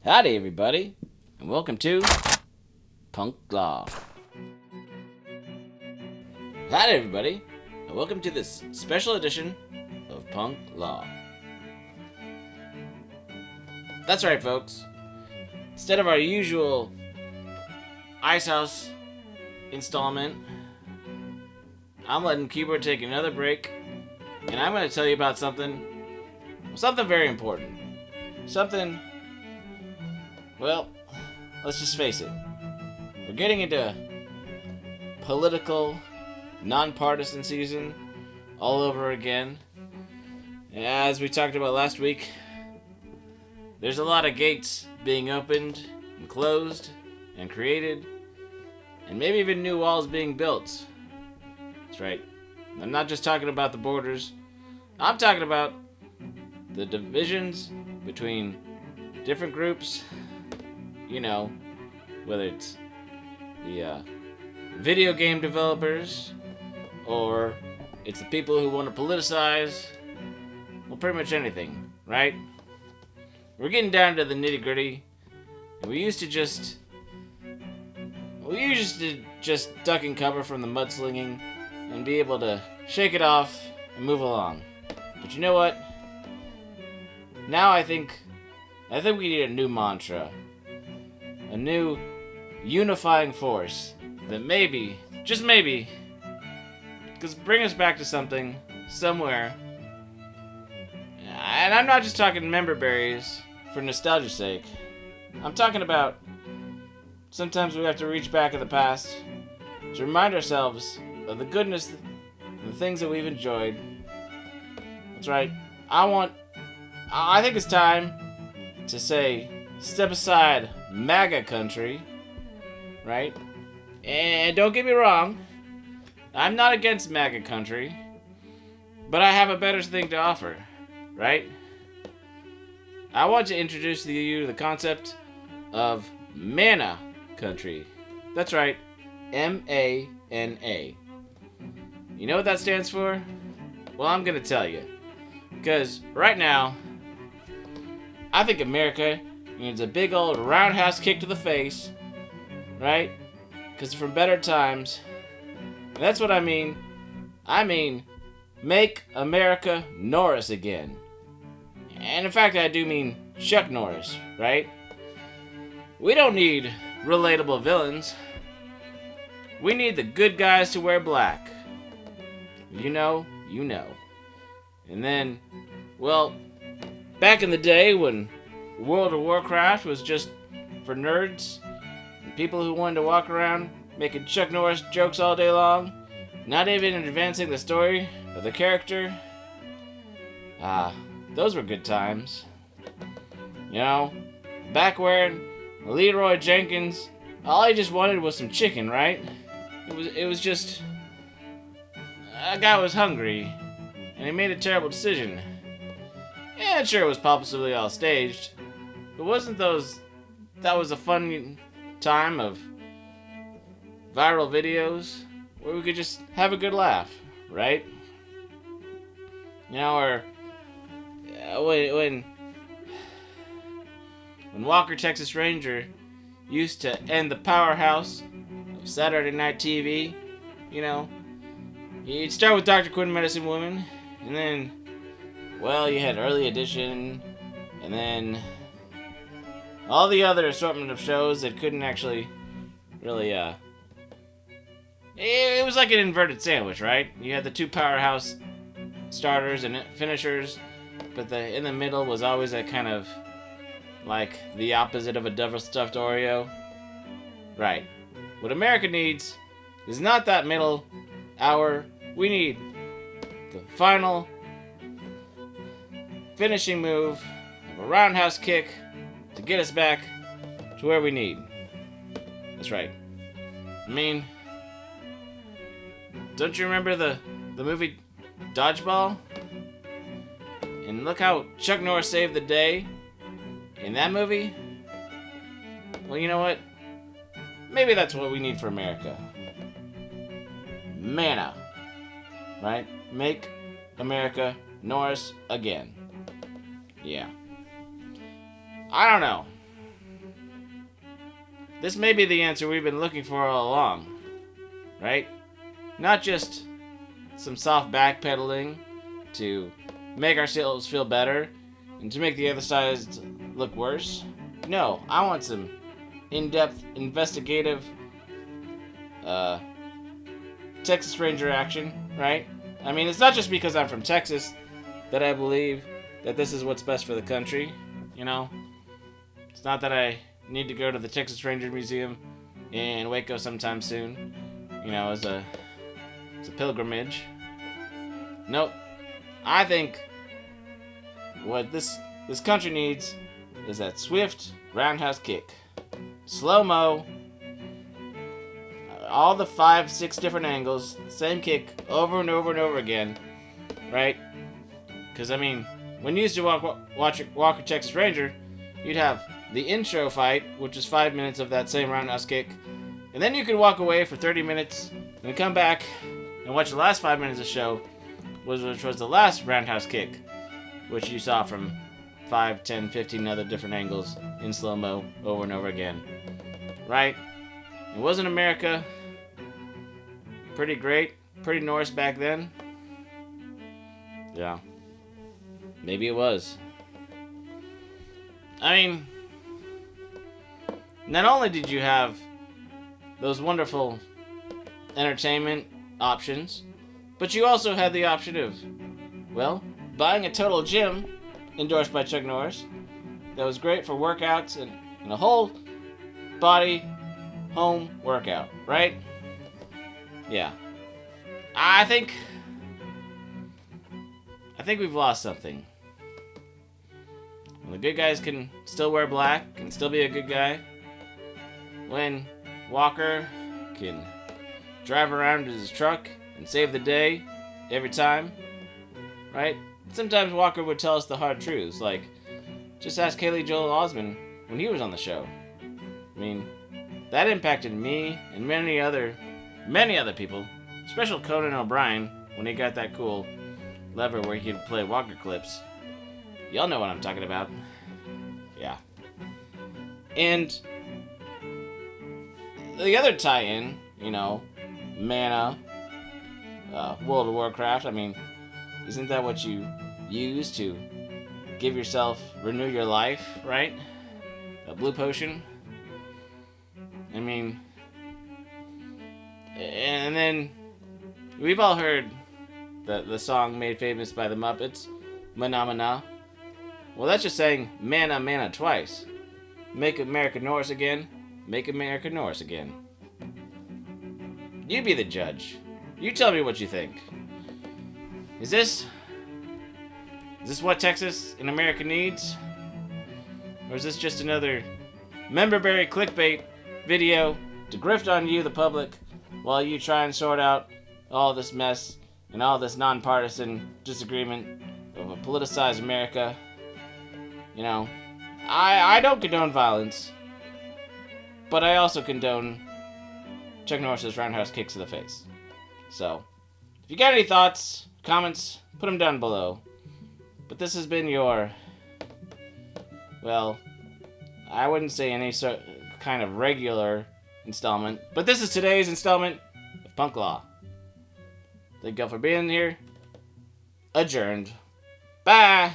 Howdy everybody, and welcome to Punkwaddle. Howdy everybody, and welcome to this special edition of Punkwaddle. That's right folks, instead of our usual Ice House installment, I'm letting keyboard take another break, and I'm going to tell you about something very important. Something, well, let's just face it. We're getting into political, non-partisan season all over again. And as we talked about last week, there's a lot of gates being opened and closed and created, and maybe even new walls being built. That's right. I'm not just talking about the borders. I'm talking about the divisions between different groups. You know, whether it's the video game developers, or it's the people who want to politicize, well, pretty much anything, right? We're getting down to the nitty-gritty. We used to just duck and cover from the mudslinging and be able to shake it off and move along. But you know what? Now I think we need a new mantra. A new unifying force that maybe, just maybe, could bring us back to something, somewhere. And I'm not just talking memberberries for nostalgia's sake. I'm talking about sometimes we have to reach back in the past to remind ourselves of the goodness and the things that we've enjoyed. That's right. I think it's time to say, step aside, MAGA country, right? And don't get me wrong, I'm not against MAGA country, but I have a better thing to offer, right? I want to introduce to you the concept of M.A.N.A. country. That's right, M.A.N.A. You know what that stands for? Well, I'm gonna tell you. Because right now, I think America needs a big old roundhouse kick to the face, right? Because from better times, and that's what I mean. I mean, Make America Norris Again. And in fact, I do mean Chuck Norris, right? We don't need relatable villains. We need the good guys to wear black. You know. And then, well, back in the day when World of Warcraft was just for nerds and people who wanted to walk around making Chuck Norris jokes all day long, not even advancing the story of the character. Those were good times. You know, back when Leroy Jenkins, all he just wanted was some chicken, right? It was just, a guy was hungry and he made a terrible decision. Yeah, sure, it was possibly all staged, but that was a fun time of viral videos where we could just have a good laugh, right? You know, or when Walker Texas Ranger used to end the powerhouse of Saturday Night TV, you know, you'd start with Dr. Quinn Medicine Woman, and then, well, you had Early Edition, and then all the other assortment of shows that couldn't actually really, it was like an inverted sandwich, right? You had the two powerhouse starters and finishers, but in the middle was always a kind of like the opposite of a double-stuffed Oreo. Right. What America needs is not that middle hour. We need the final finishing move of a roundhouse kick to get us back to where we need. That's right. I mean, don't you remember the movie Dodgeball? And look how Chuck Norris saved the day in that movie. Well, you know what? Maybe that's what we need for America. M.A.N.A. Right? Make America Norris Again. Yeah. I don't know. this may be the answer we've been looking for all along, right? Not just some soft backpedaling to make ourselves feel better and to make the other side look worse. No, I want some in-depth, investigative, Texas Ranger action, right? I mean, it's not just because I'm from Texas that I believe that this is what's best for the country, you know? It's not that I need to go to the Texas Ranger Museum in Waco sometime soon, you know, it's a pilgrimage. Nope. I think what this country needs is that swift roundhouse kick. Slow-mo, all the 5-6 different angles, same kick over and over and over again, right? Because, I mean, when you used to watch a Texas Ranger, you'd have the intro fight, which is 5 minutes of that same roundhouse kick, and then you could walk away for 30 minutes and come back and watch the last 5 minutes of the show, which was the last roundhouse kick, which you saw from 5, 10, 15 other different angles in slow-mo over and over again. Right? It wasn't America. Pretty great. Pretty Norris back then. Yeah. Maybe it was. I mean, not only did you have those wonderful entertainment options, but you also had the option of, well, buying a total gym endorsed by Chuck Norris that was great for workouts and a whole body home workout, right? Yeah. I think we've lost something. When the good guys can still wear black and still be a good guy, when Walker can drive around in his truck and save the day every time, right? Sometimes Walker would tell us the hard truths, like, just ask Haley Joel Osment when he was on the show. I mean, that impacted me and many other people, especially Conan O'Brien, when he got that cool lever where he could play Walker clips. Y'all know what I'm talking about. Yeah. And the other tie-in, you know, M.A.N.A, World of Warcraft, I mean, isn't that what you use to give yourself, renew your life, right? A blue potion. I mean, and then we've all heard the song made famous by the Muppets, M.A.N.A. Well, that's just saying M.A.N.A, M.A.N.A twice. Make American Norris Again, Make American Norris Again. You be the judge. You tell me what you think. Is this what Texas and America needs? Or is this just another memberberry clickbait video to grift on you, the public, while you try and sort out all this mess and all this nonpartisan disagreement of a politicized America? You know, I don't condone violence, but I also condone Chuck Norris's roundhouse kicks to the face. So, if you got any thoughts, comments, put them down below. But this has been your, well, I wouldn't say any kind of regular installment, but this is today's installment of Punk Law. Thank y'all for being here. Adjourned. Bye!